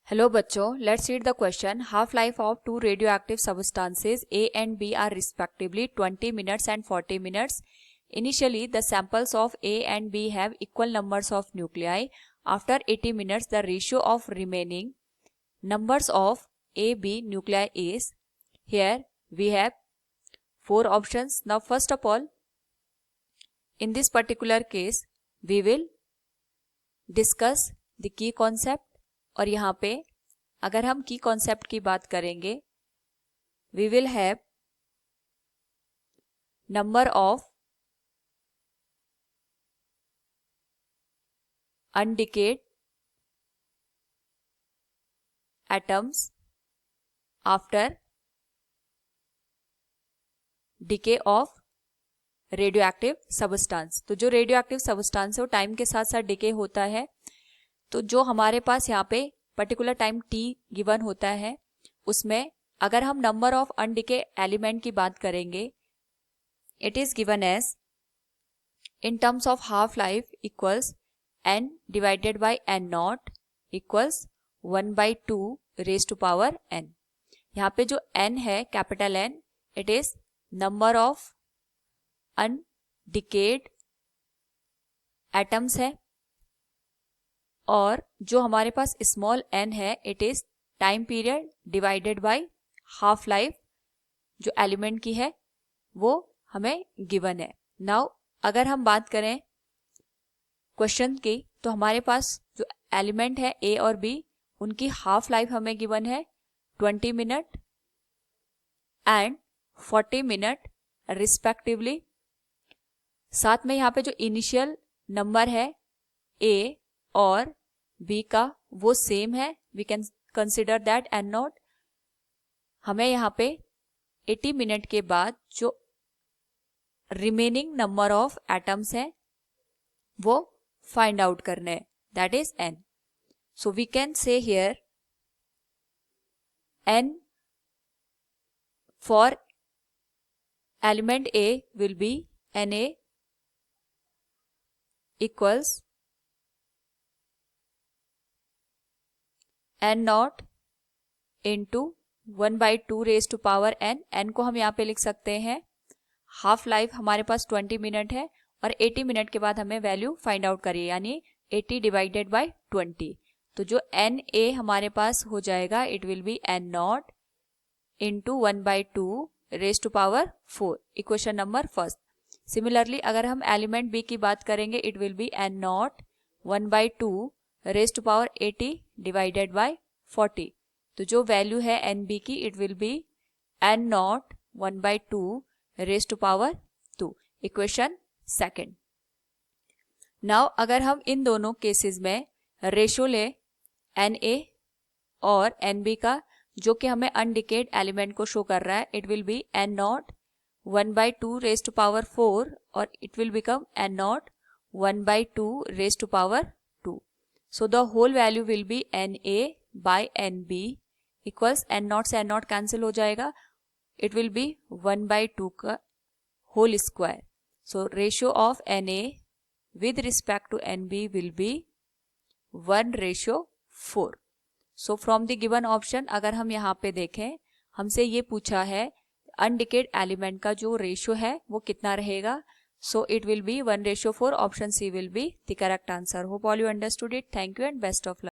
Hello बच्चों, let's read the question. Half life of two radioactive substances A and B are respectively 20 minutes and 40 minutes. Initially, the samples of A and B have equal numbers of nuclei. After 80 minutes, the ratio of remaining numbers of A, B nuclei is. Here we have four options. Now, first of all, in this particular case, we will discuss the key concept. और यहाँ पे अगर हम की concept की बात करेंगे, we will have number of undecayed atoms after decay of radioactive substance. तो जो रेडियोएक्टिव सबस्टांस है वो टाइम के साथ साथ डिके होता है. तो जो हमारे पास यहाँ पे पर्टिकुलर टाइम t गिवन होता है, उसमें अगर हम नंबर ऑफ अनडिके एलिमेंट की बात करेंगे, it is given as in terms of half life equals n divided by n naught equals 1/2 raise to power n. यहाँ पे जो n है, capital N, it is number of undecayed atoms है, और जो हमारे पास स्मॉल n है, it is time period divided by half life जो एलिमेंट की है वो हमें गिवन है. नाउ अगर हम बात करें क्वेश्चन की, तो हमारे पास जो एलिमेंट है A और B, उनकी हाफ लाइफ हमें गिवन है 20 मिनट एंड 40 मिनट रिस्पेक्टिवली. साथ में यहाँ पे जो इनिशियल नंबर है A और B का वो सेम है. We can consider that n nought. हमें यहाँ पे 80 मिनट के बाद जो रिमेनिंग नंबर ऑफ एटम्स हैं वो फाइंड आउट करने हैं, that is n. So we can say here n for element A will be Na equals n nought into 1/2 raise to power n. n को हम यहाँ पे लिख सकते हैं, हाफ लाइफ हमारे पास 20 मिनट है और 80 मिनट के बाद हमें वैल्यू फाइंड आउट करिए, यानी 80 डिवाइडेड बाय 20. तो जो Na हमारे पास हो जाएगा, it will be n nought into 1/2 raise to power 4. Equation number first. Similarly अगर हम एलिमेंट B की बात करेंगे, it will be n nought 1/2 raise to power 80 divided by 40. तो जो वैल्यू है NB की, it will be n nought 1/2 raise to power 2. Equation second. Now अगर हम इन दोनों केसेस में रेशो ले Na और NB का, जो कि हमें अनडिकेड एलिमेंट को शो कर रहा है, it will be n nought 1/2 raise to power 4 और it will become n nought 1/2 raise to power 2. So the whole value will be Na by Nb equals n not से n नॉट कैंसिल हो जाएगा, it will be 1/2 का whole square. So ratio of Na with respect to Nb will be 1/4. So from the given option अगर हम यहाँ पे देखें, हमसे ये पूछा है अनडिकेड एलिमेंट का जो रेशियो है वो कितना रहेगा. So it will be 1/4. Option C will be the correct answer. Hope all you understood it. Thank you and best of luck.